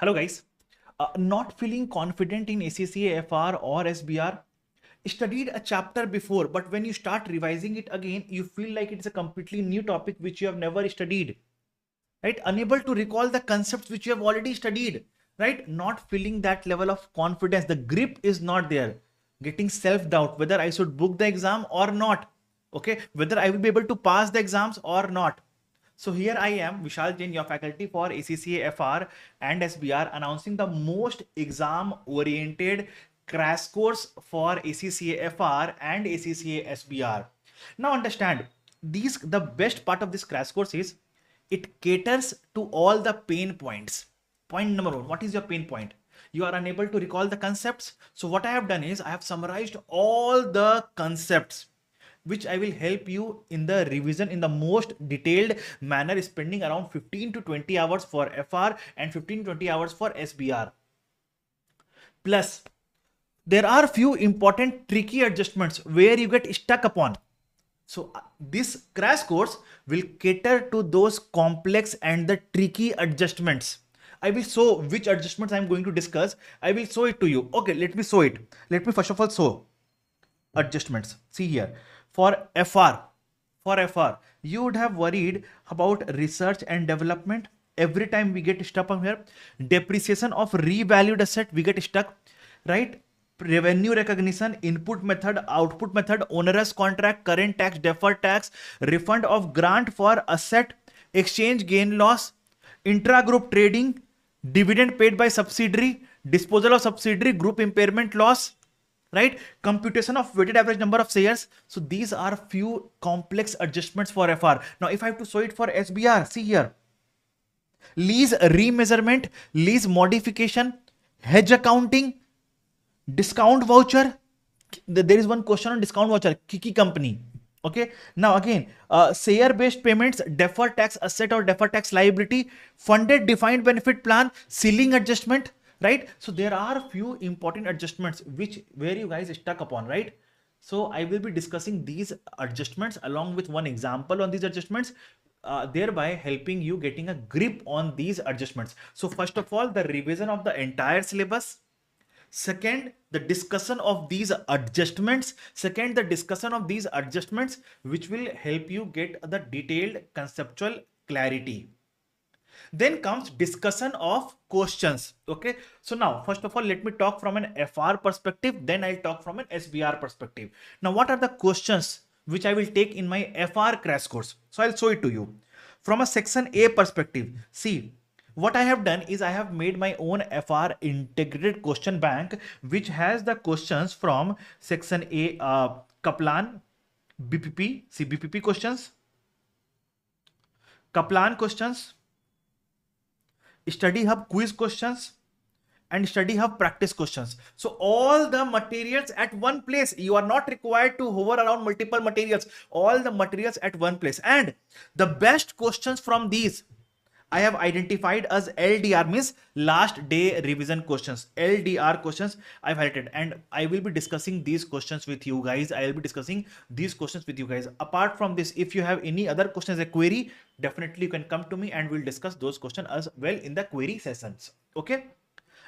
Hello guys, not feeling confident in ACCA FR or SBR, studied a chapter before, but when you start revising it again, you feel like it's a completely new topic which you have never studied, right? Unable to recall the concepts which you have already studied, right? Not feeling that level of confidence, the grip is not there, getting self-doubt whether I should book the exam or not, okay, whether I will be able to pass the exams or not. So here I am, Vishal Jain, your faculty for ACCA FR and SBR, announcing the most exam-oriented crash course for ACCA FR and ACCA SBR. Now understand, the best part of this crash course is it caters to all the pain points. Point number one, what is your pain point? You are unable to recall the concepts. So what I have done is I have summarized all the concepts which I will help you in the revision in the most detailed manner, spending around 15 to 20 hours for FR and 15 to 20 hours for SBR. Plus, there are few important tricky adjustments where you get stuck upon. So this crash course will cater to those complex and the tricky adjustments. I will show which adjustments I am going to discuss. I will show it to you. Okay, let me show it. Let me first of all show adjustments. See here. For FR, you would have worried about research and development. Every time we get stuck on here, depreciation of revalued asset, we get stuck, right? Revenue recognition, input method, output method, onerous contract, current tax, deferred tax, refund of grant for asset, exchange gain loss, intra-group trading, dividend paid by subsidiary, disposal of subsidiary, group impairment loss, right? Computation of weighted average number of shares. So these are few complex adjustments for FR. Now, if I have to show it for SBR, see here. Lease remeasurement, lease modification, hedge accounting, discount voucher. There is one question on discount voucher, Kiki company. Okay. Now again, share based payments, deferred tax asset or deferred tax liability, funded defined benefit plan, ceiling adjustment, right? So there are few important adjustments where you guys stuck upon, right? So I will be discussing these adjustments along with one example on these adjustments, thereby helping you getting a grip on these adjustments. So first of all, the revision of the entire syllabus. Second, the discussion of these adjustments. Which will help you get the detailed conceptual clarity. Then comes discussion of questions. Okay. So now, first of all, let me talk from an FR perspective. Then I'll talk from an SBR perspective. Now, what are the questions which I will take in my FR crash course? So I'll show it to you. From a section A perspective, see, what I have done is I have made my own FR integrated question bank, which has the questions from section A, Kaplan, BPP, see BPP questions, Kaplan questions, Study Hub quiz questions, and Study Hub practice questions. So all the materials at one place. You are not required to hover around multiple materials. All the materials at one place. And the best questions from these I have identified as LDR, means last day revision questions. LDR questions I've highlighted, and I will be discussing these questions with you guys. Apart from this, if you have any other questions, a query, definitely you can come to me and we'll discuss those questions as well in the query sessions. Okay.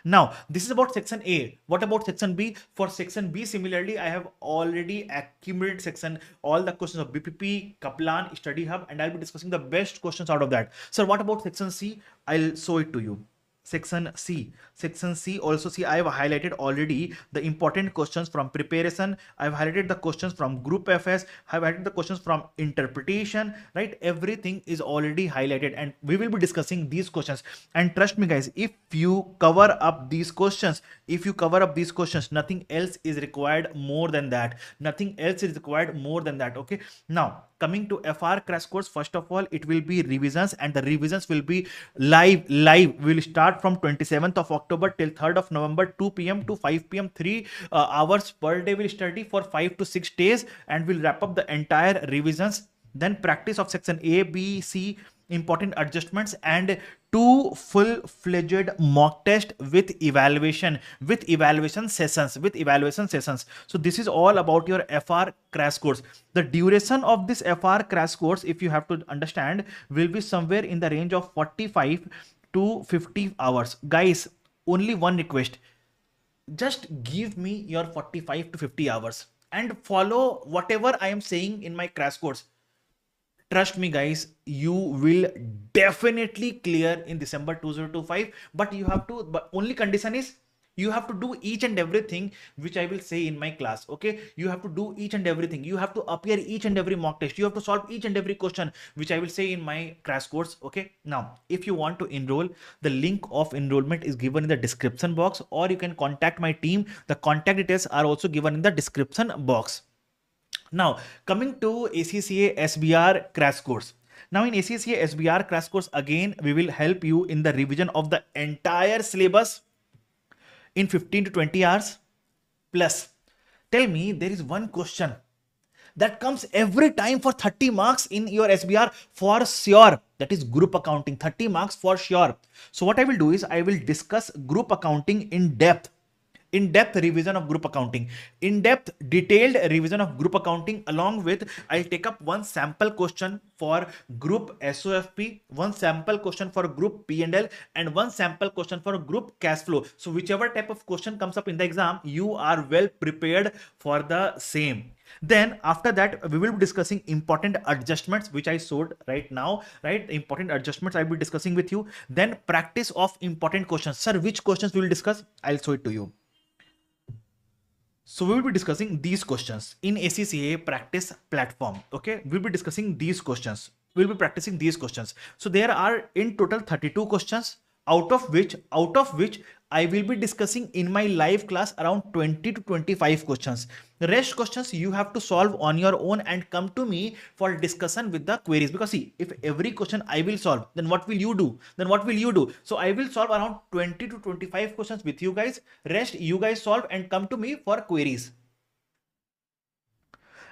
Now, this is about section A. What about section B? For section B, similarly, I have already accumulated all the questions of BPP, Kaplan, Study Hub, and I'll be discussing the best questions out of that. So what about section C? I'll show it to you. Section C also, see, I have highlighted already the important questions from preparation. I've highlighted the questions from group FS. I've highlighted the questions from interpretation, right? Everything is already highlighted and we will be discussing these questions. And trust me guys, if you cover up these questions, nothing else is required more than that. Okay. Now, coming to FR crash course, first of all, it will be revisions, and the revisions will be live. Will start from 27th of October till 3rd of November, 2 p.m. to 5 p.m. 3 hours per day will study for 5 to 6 days, and will wrap up the entire revisions. Then practice of section A, B, C, important adjustments, and 2 full-fledged mock test with evaluation sessions. So this is all about your FR crash course. The duration of this FR crash course, if you have to understand, will be somewhere in the range of 45 to 50 hours. Guys, only one request. Just give me your 45 to 50 hours and follow whatever I am saying in my crash course. Trust me guys, you will definitely clear in December 2025, but you have to, but only condition is you have to do each and everything which I will say in my class. Okay, you have to do each and everything, you have to appear each and every mock test, you have to solve each and every question which I will say in my crash course. Okay, now if you want to enroll, the link of enrollment is given in the description box, or you can contact my team. The contact details are also given in the description box. Now, coming to ACCA SBR crash course. Now, in ACCA SBR crash course, again, we will help you in the revision of the entire syllabus in 15 to 20 hours. Plus, tell me, there is one question that comes every time for 30 marks in your SBR for sure. That is group accounting, 30 marks for sure. So what I will do is I will discuss group accounting in depth. In-depth revision of group accounting, in-depth detailed revision of group accounting, along with I'll take up one sample question for group SOFP, one sample question for group P&L, and one sample question for group cash flow. So whichever type of question comes up in the exam, you are well prepared for the same. Then after that, we will be discussing important adjustments, which I showed right now, right? Important adjustments I'll be discussing with you. Then practice of important questions. Sir, which questions we will discuss? I'll show it to you. So we will be discussing these questions in ACCA practice platform. Okay, we'll be discussing these questions. We'll be practicing these questions. So there are in total 32 questions, out of which I will be discussing in my live class around 20 to 25 questions. The rest questions you have to solve on your own and come to me for discussion with the queries. Because see, if every question I will solve, then what will you do? So I will solve around 20 to 25 questions with you guys. Rest you guys solve and come to me for queries.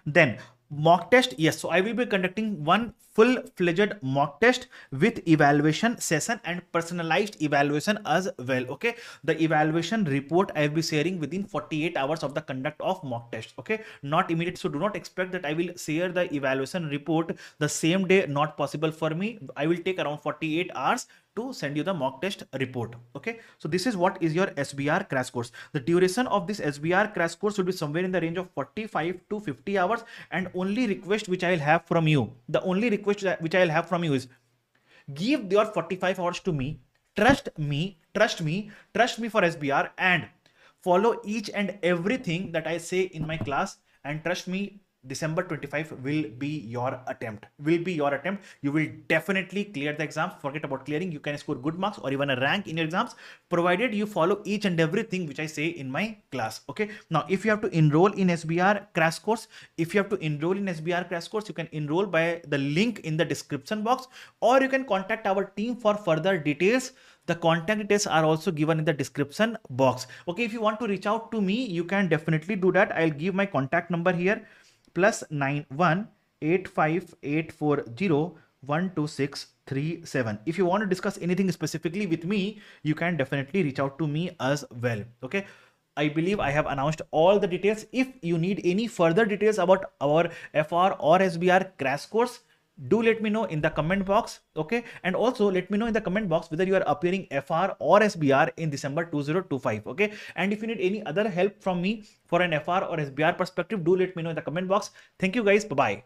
Then mock test, yes, so I will be conducting one full-fledged mock test with evaluation session and personalized evaluation as well. Okay, the evaluation report I will be sharing within 48 hours of the conduct of mock test. Okay, not immediate, so do not expect that I will share the evaluation report the same day. Not possible for me. I will take around 48 hours to send you the mock test report. Okay, so this is what is your SBR crash course. The duration of this SBR crash course will be somewhere in the range of 45 to 50 hours. And only request which I will have from you, the only request which I will have from you is give your 45 hours to me. Trust me for SBR, and follow each and everything that I say in my class. And trust me, December 25 will be your attempt. You will definitely clear the exam. Forget about clearing. You can score good marks or even a rank in your exams, provided you follow each and everything which I say in my class. Okay. Now, if you have to enroll in SBR crash course, you can enroll by the link in the description box, or you can contact our team for further details. The contact details are also given in the description box. Okay. If you want to reach out to me, you can definitely do that. I'll give my contact number here. +91 85840 12637. If you want to discuss anything specifically with me, you can definitely reach out to me as well. Okay, I believe I have announced all the details. If you need any further details about our FR or SBR crash course, do let me know in the comment box. Okay, and also let me know in the comment box whether you are appearing FR or SBR in December 2025. Okay, and if you need any other help from me for an FR or SBR perspective, do let me know in the comment box. Thank you guys. Bye bye.